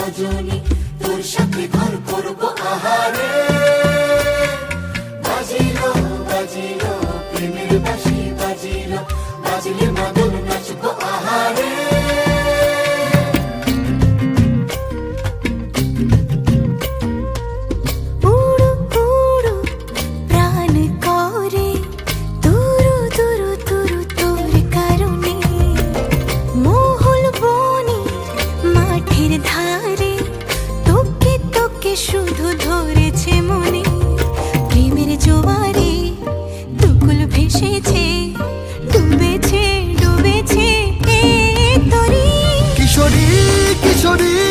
রজনী, তোর সাথে ঘর করবো আহারে। বাজিলো বাজিলো প্রেমের বাঁশি, বাজিলো বাজলে মদন নাচবো আহারে। শুধু ধরেছে মনে প্রেমের জোয়ারে, দুকুল ভেসেছে, ডুবেছে ডুবেছে এ তরি। কিশোরী কিশোরী